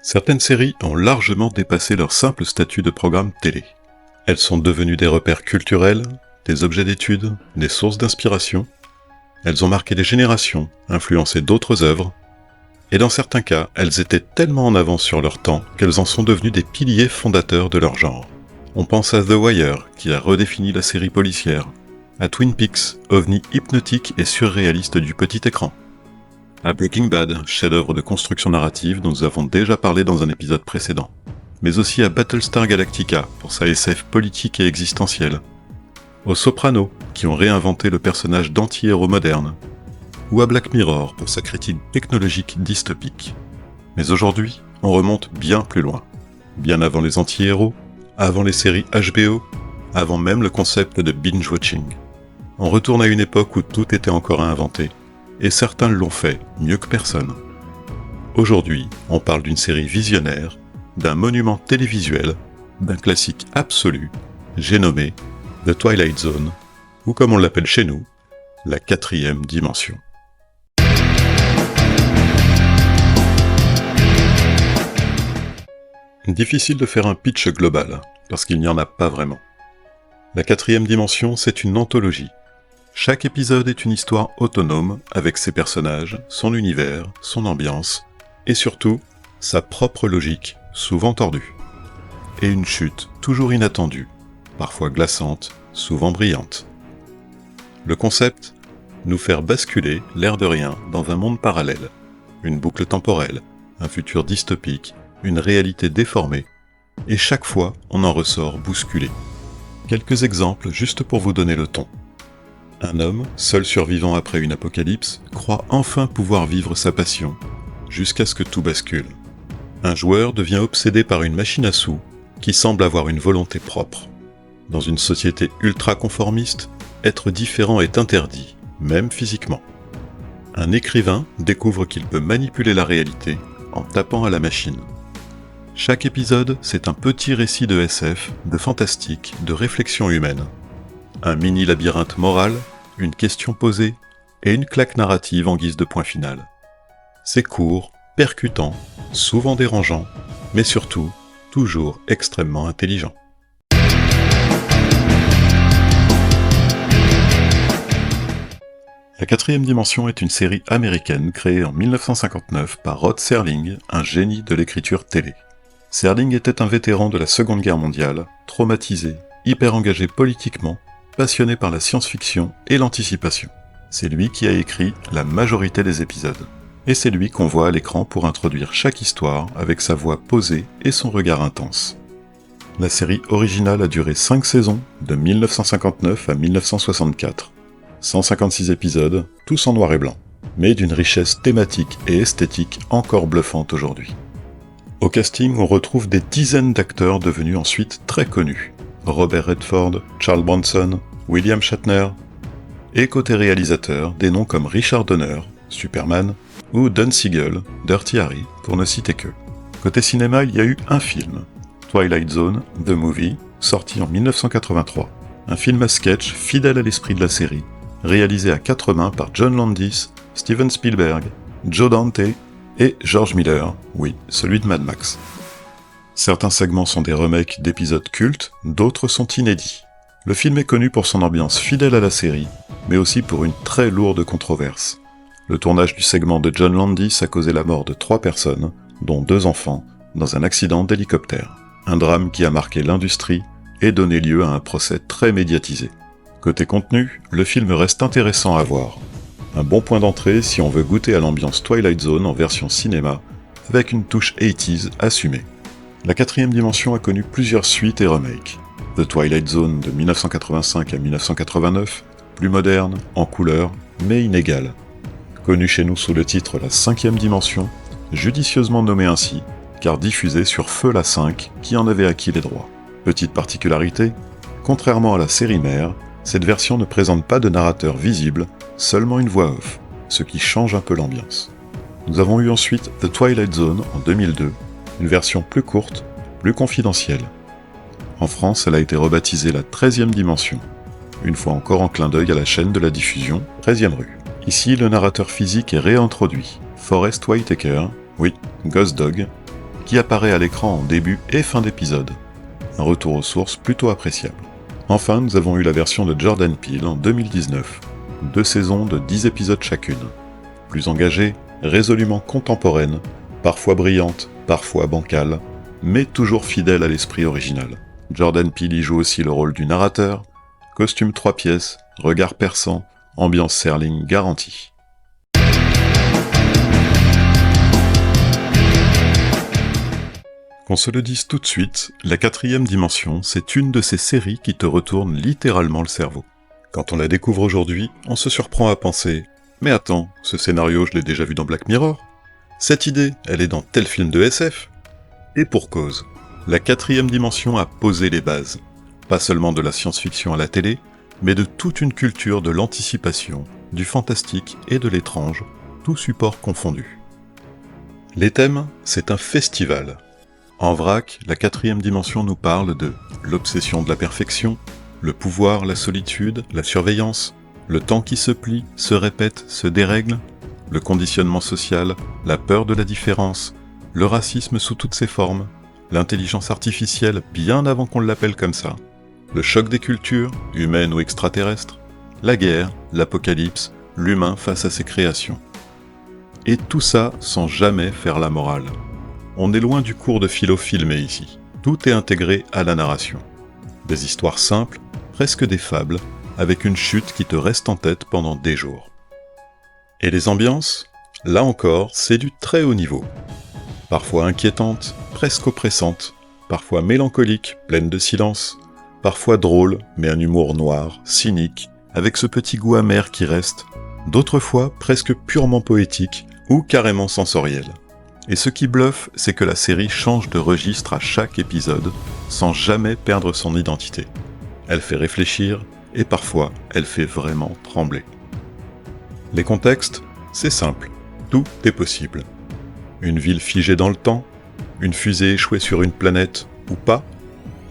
Certaines séries ont largement dépassé leur simple statut de programme télé. Elles sont devenues des repères culturels, des objets d'étude, des sources d'inspiration. Elles ont marqué des générations, influencé d'autres œuvres, et dans certains cas, elles étaient tellement en avance sur leur temps qu'elles en sont devenues des piliers fondateurs de leur genre. On pense à The Wire, qui a redéfini la série policière, à Twin Peaks, ovni hypnotique et surréaliste du petit écran, à Breaking Bad, chef-d'œuvre de construction narrative dont nous avons déjà parlé dans un épisode précédent, mais aussi à Battlestar Galactica pour sa SF politique et existentielle, aux Sopranos qui ont réinventé le personnage d'anti-héros moderne, ou à Black Mirror pour sa critique technologique dystopique. Mais aujourd'hui, on remonte bien plus loin, bien avant les anti-héros, avant les séries HBO, avant même le concept de binge-watching. On retourne à une époque où tout était encore à inventer, et certains l'ont fait mieux que personne. Aujourd'hui, on parle d'une série visionnaire, d'un monument télévisuel, d'un classique absolu, j'ai nommé The Twilight Zone, ou comme on l'appelle chez nous, la 4e dimension. Difficile de faire un pitch global, parce qu'il n'y en a pas vraiment. La 4e dimension, c'est une anthologie. Chaque épisode est une histoire autonome, avec ses personnages, son univers, son ambiance, et surtout, sa propre logique, souvent tordue. Et une chute toujours inattendue, parfois glaçante, souvent brillante. Le concept ? Nous faire basculer, l'air de rien, dans un monde parallèle, une boucle temporelle, un futur dystopique, une réalité déformée, et chaque fois, on en ressort bousculé. Quelques exemples juste pour vous donner le ton. Un homme, seul survivant après une apocalypse, croit enfin pouvoir vivre sa passion, jusqu'à ce que tout bascule. Un joueur devient obsédé par une machine à sous, qui semble avoir une volonté propre. Dans une société ultra-conformiste, être différent est interdit, même physiquement. Un écrivain découvre qu'il peut manipuler la réalité en tapant à la machine. Chaque épisode, c'est un petit récit de SF, de fantastique, de réflexion humaine. Un mini-labyrinthe moral, une question posée, et une claque narrative en guise de point final. C'est court, percutant, souvent dérangeant, mais surtout, toujours extrêmement intelligent. La 4e dimension est une série américaine créée en 1959 par Rod Serling, un génie de l'écriture télé. Serling était un vétéran de la Seconde Guerre mondiale, traumatisé, hyper engagé politiquement, passionné par la science-fiction et l'anticipation. C'est lui qui a écrit la majorité des épisodes. Et c'est lui qu'on voit à l'écran pour introduire chaque histoire avec sa voix posée et son regard intense. La série originale a duré 5 saisons, de 1959 à 1964. 156 épisodes, tous en noir et blanc, mais d'une richesse thématique et esthétique encore bluffante aujourd'hui. Au casting, on retrouve des dizaines d'acteurs devenus ensuite très connus. Robert Redford, Charles Bronson, William Shatner, et côté réalisateur, des noms comme Richard Donner, Superman, ou Don Siegel, Dirty Harry, pour ne citer que. Côté cinéma, il y a eu un film, Twilight Zone, The Movie, sorti en 1983. Un film à sketch fidèle à l'esprit de la série, réalisé à 4 mains par John Landis, Steven Spielberg, Joe Dante et George Miller, oui, celui de Mad Max. Certains segments sont des remakes d'épisodes cultes, d'autres sont inédits. Le film est connu pour son ambiance fidèle à la série, mais aussi pour une très lourde controverse. Le tournage du segment de John Landis a causé la mort de 3 personnes, dont 2 enfants, dans un accident d'hélicoptère. Un drame qui a marqué l'industrie et donné lieu à un procès très médiatisé. Côté contenu, le film reste intéressant à voir. Un bon point d'entrée si on veut goûter à l'ambiance Twilight Zone en version cinéma, avec une touche 80s assumée. La 4e dimension a connu plusieurs suites et remakes. The Twilight Zone de 1985 à 1989, plus moderne, en couleur, mais inégale. Connu chez nous sous le titre La 5e dimension, judicieusement nommé ainsi, car diffusé sur Feu la 5, qui en avait acquis les droits. Petite particularité, contrairement à la série mère, cette version ne présente pas de narrateur visible, seulement une voix off, ce qui change un peu l'ambiance. Nous avons eu ensuite The Twilight Zone en 2002, une version plus courte, plus confidentielle. En France, elle a été rebaptisée la 13e dimension, une fois encore en clin d'œil à la chaîne de la diffusion, 13e rue. Ici, le narrateur physique est réintroduit, Forest Whitaker, oui, Ghost Dog, qui apparaît à l'écran en début et fin d'épisode. Un retour aux sources plutôt appréciable. Enfin, nous avons eu la version de Jordan Peele en 2019. 2 saisons de 10 épisodes chacune. Plus engagée, résolument contemporaine, parfois brillante, parfois bancale, mais toujours fidèle à l'esprit original. Jordan Peele y joue aussi le rôle du narrateur, costume 3 pièces, regard perçant, ambiance Serling garantie. Qu'on se le dise tout de suite, la 4ème dimension, c'est une de ces séries qui te retourne littéralement le cerveau. Quand on la découvre aujourd'hui, on se surprend à penser « Mais attends, ce scénario je l'ai déjà vu dans Black Mirror. Cette idée, elle est dans tel film de SF. » Et pour cause, la 4ème dimension a posé les bases, pas seulement de la science-fiction à la télé, mais de toute une culture de l'anticipation, du fantastique et de l'étrange, tous supports confondus. Les thèmes, c'est un festival. En vrac, la 4ème dimension nous parle de l'obsession de la perfection, le pouvoir, la solitude, la surveillance, le temps qui se plie, se répète, se dérègle, le conditionnement social, la peur de la différence, le racisme sous toutes ses formes, l'intelligence artificielle bien avant qu'on l'appelle comme ça, le choc des cultures, humaines ou extraterrestres, la guerre, l'apocalypse, l'humain face à ses créations. Et tout ça sans jamais faire la morale. On est loin du cours de philo filmé ici. Tout est intégré à la narration. Des histoires simples, presque des fables, avec une chute qui te reste en tête pendant des jours. Et les ambiances ? Là encore, c'est du très haut niveau. Parfois inquiétantes, presque oppressantes, parfois mélancoliques, pleines de silence, parfois drôles, mais un humour noir, cynique, avec ce petit goût amer qui reste, d'autres fois presque purement poétique ou carrément sensoriel. Et ce qui bluffe, c'est que la série change de registre à chaque épisode, sans jamais perdre son identité. Elle fait réfléchir, et parfois, elle fait vraiment trembler. Les contextes, c'est simple, tout est possible. Une ville figée dans le temps, une fusée échouée sur une planète, ou pas,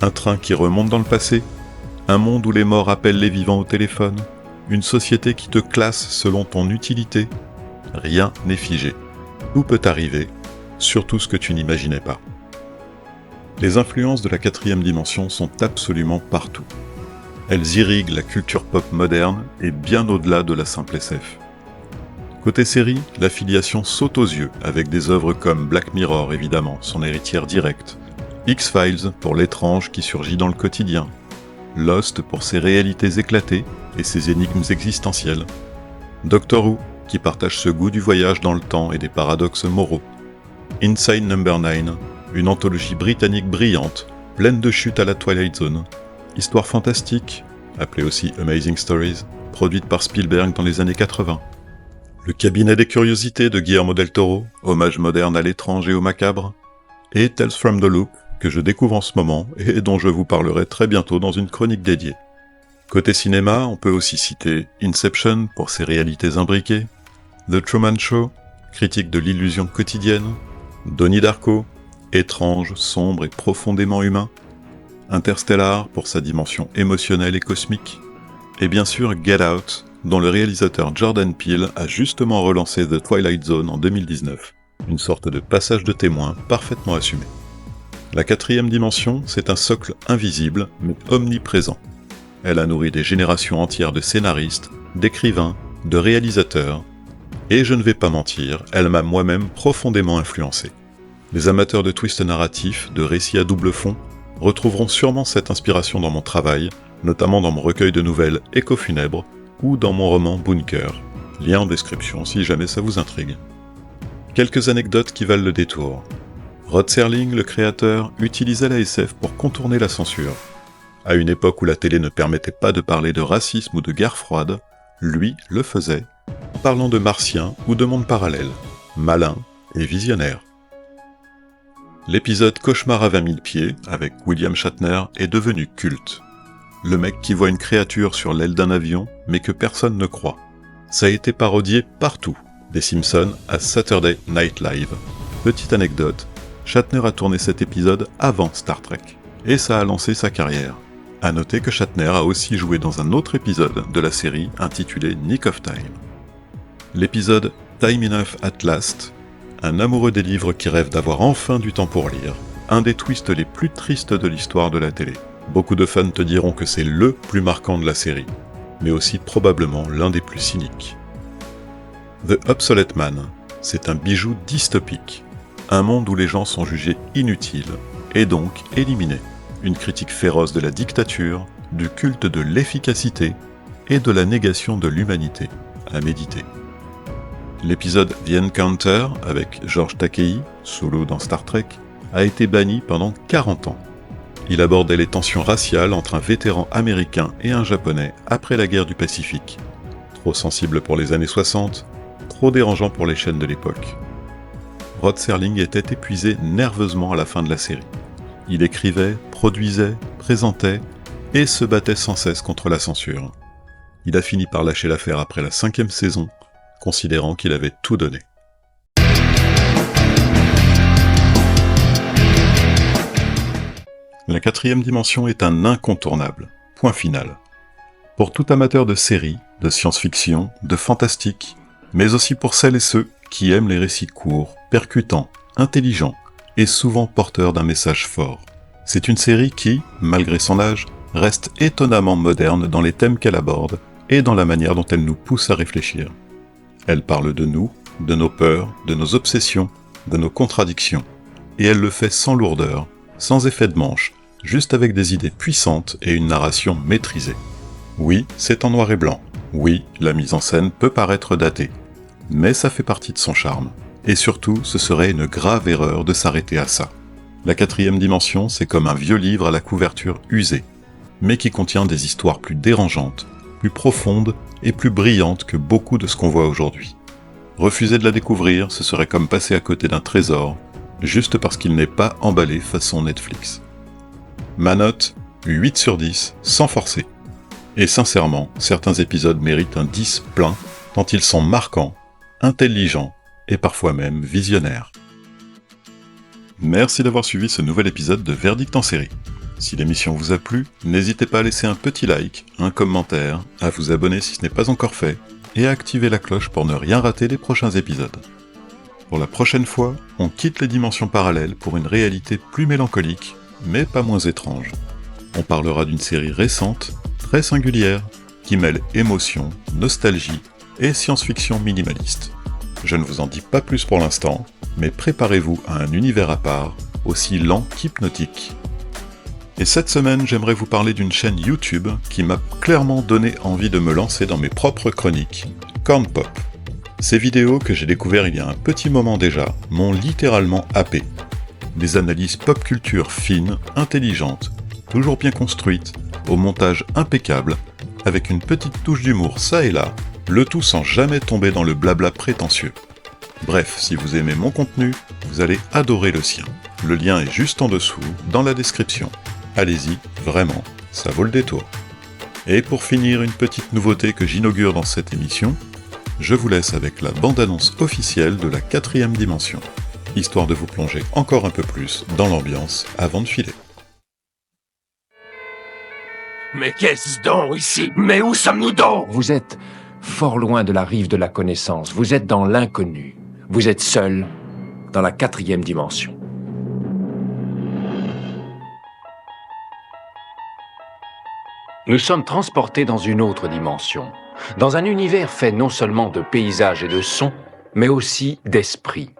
un train qui remonte dans le passé, un monde où les morts appellent les vivants au téléphone, une société qui te classe selon ton utilité. Rien n'est figé. Tout peut arriver, surtout ce que tu n'imaginais pas. Les influences de la 4ème dimension sont absolument partout. Elles irriguent la culture pop moderne et bien au-delà de la simple SF. Côté série, l'affiliation saute aux yeux avec des œuvres comme Black Mirror évidemment, son héritière directe, X-Files pour l'étrange qui surgit dans le quotidien, Lost pour ses réalités éclatées et ses énigmes existentielles, Doctor Who qui partage ce goût du voyage dans le temps et des paradoxes moraux, Inside No. 9, une anthologie britannique brillante, pleine de chutes à la Twilight Zone, histoire fantastique, appelée aussi Amazing Stories, produite par Spielberg dans les années 80. Le cabinet des curiosités de Guillermo del Toro, hommage moderne à l'étrange et au macabre, et Tales from the Loop, que je découvre en ce moment et dont je vous parlerai très bientôt dans une chronique dédiée. Côté cinéma, on peut aussi citer Inception pour ses réalités imbriquées, The Truman Show, critique de l'illusion quotidienne, Donnie Darko, étrange, sombre et profondément humain, Interstellar pour sa dimension émotionnelle et cosmique, et bien sûr Get Out, dont le réalisateur Jordan Peele a justement relancé The Twilight Zone en 2019, une sorte de passage de témoin parfaitement assumé. La 4ème dimension, c'est un socle invisible, mais omniprésent. Elle a nourri des générations entières de scénaristes, d'écrivains, de réalisateurs, et je ne vais pas mentir, elle m'a moi-même profondément influencé. Les amateurs de twists narratifs, de récits à double fond, retrouveront sûrement cette inspiration dans mon travail, notamment dans mon recueil de nouvelles Éco-funèbre ou dans mon roman Bunker. Lien en description si jamais ça vous intrigue. Quelques anecdotes qui valent le détour. Rod Serling, le créateur, utilisait la SF pour contourner la censure. À une époque où la télé ne permettait pas de parler de racisme ou de guerre froide, lui le faisait, parlant de martiens ou de mondes parallèles, malin et visionnaire. L'épisode Cauchemar à 20 000 pieds, avec William Shatner, est devenu culte. Le mec qui voit une créature sur l'aile d'un avion, mais que personne ne croit. Ça a été parodié partout, des Simpsons à Saturday Night Live. Petite anecdote, Shatner a tourné cet épisode avant Star Trek, et ça a lancé sa carrière. À noter que Shatner a aussi joué dans un autre épisode de la série intitulé Nick of Time. L'épisode Time Enough at Last, un amoureux des livres qui rêve d'avoir enfin du temps pour lire, un des twists les plus tristes de l'histoire de la télé. Beaucoup de fans te diront que c'est le plus marquant de la série, mais aussi probablement l'un des plus cyniques. The Obsolete Man, c'est un bijou dystopique, un monde où les gens sont jugés inutiles, et donc éliminés. Une critique féroce de la dictature, du culte de l'efficacité et de la négation de l'humanité, à méditer. L'épisode The Encounter, avec George Takei, Sulu dans Star Trek, a été banni pendant 40 ans. Il abordait les tensions raciales entre un vétéran américain et un japonais après la guerre du Pacifique. Trop sensible pour les années 60, trop dérangeant pour les chaînes de l'époque. Rod Serling était épuisé nerveusement à la fin de la série. Il écrivait, produisait, présentait et se battait sans cesse contre la censure. Il a fini par lâcher l'affaire après la 5e saison, considérant qu'il avait tout donné. La 4e dimension est un incontournable, point final. Pour tout amateur de séries, de science-fiction, de fantastique, mais aussi pour celles et ceux qui aiment les récits courts, percutants, intelligents et souvent porteurs d'un message fort. C'est une série qui, malgré son âge, reste étonnamment moderne dans les thèmes qu'elle aborde et dans la manière dont elle nous pousse à réfléchir. Elle parle de nous, de nos peurs, de nos obsessions, de nos contradictions, et elle le fait sans lourdeur, sans effet de manche, juste avec des idées puissantes et une narration maîtrisée. Oui, c'est en noir et blanc. Oui, la mise en scène peut paraître datée. Mais ça fait partie de son charme. Et surtout, ce serait une grave erreur de s'arrêter à ça. La 4e dimension, c'est comme un vieux livre à la couverture usée, mais qui contient des histoires plus dérangeantes, plus profondes et plus brillantes que beaucoup de ce qu'on voit aujourd'hui. Refuser de la découvrir, ce serait comme passer à côté d'un trésor, juste parce qu'il n'est pas emballé façon Netflix. Ma note, 8 sur 10, sans forcer. Et sincèrement, certains épisodes méritent un 10 plein, tant ils sont marquants, intelligents et parfois même visionnaires. Merci d'avoir suivi ce nouvel épisode de Verdict en série. Si l'émission vous a plu, n'hésitez pas à laisser un petit like, un commentaire, à vous abonner si ce n'est pas encore fait, et à activer la cloche pour ne rien rater des prochains épisodes. Pour la prochaine fois, on quitte les dimensions parallèles pour une réalité plus mélancolique, mais pas moins étrange. On parlera d'une série récente, très singulière, qui mêle émotion, nostalgie et science-fiction minimaliste. Je ne vous en dis pas plus pour l'instant, mais préparez-vous à un univers à part, aussi lent qu'hypnotique. Et cette semaine, j'aimerais vous parler d'une chaîne YouTube qui m'a clairement donné envie de me lancer dans mes propres chroniques, Corn Pop. Ces vidéos que j'ai découvertes il y a un petit moment déjà m'ont littéralement happé. Des analyses pop culture fines, intelligentes, toujours bien construites, au montage impeccable, avec une petite touche d'humour ça et là, le tout sans jamais tomber dans le blabla prétentieux. Bref, si vous aimez mon contenu, vous allez adorer le sien. Le lien est juste en dessous, dans la description. Allez-y, vraiment, ça vaut le détour. Et pour finir, une petite nouveauté que j'inaugure dans cette émission, je vous laisse avec la bande-annonce officielle de la 4e dimension, histoire de vous plonger encore un peu plus dans l'ambiance avant de filer. Mais qu'est-ce donc ici? Mais où sommes-nous donc? Vous êtes fort loin de la rive de la connaissance. Vous êtes dans l'inconnu. Vous êtes seul dans la 4e dimension. Nous sommes transportés dans une autre dimension, dans un univers fait non seulement de paysages et de sons, mais aussi d'esprit.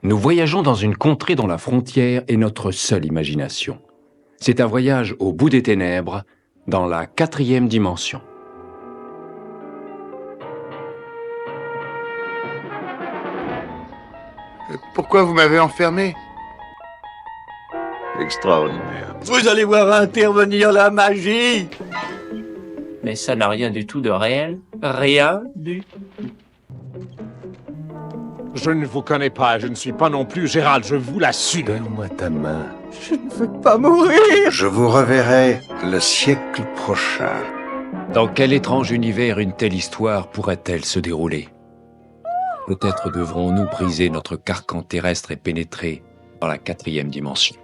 Nous voyageons dans une contrée dont la frontière est notre seule imagination. C'est un voyage au bout des ténèbres, dans la 4e dimension. Pourquoi vous m'avez enfermé? Extraordinaire. Vous allez voir intervenir la magie. Mais ça n'a rien du tout de réel. Rien du tout. Je ne vous connais pas, je ne suis pas non plus Gérald, je vous l'assure. Donne-moi ta main. Je ne veux pas mourir. Je vous reverrai le siècle prochain. Dans quel étrange univers une telle histoire pourrait-elle se dérouler? Peut-être devrons-nous briser notre carcan terrestre et pénétrer dans la 4e dimension.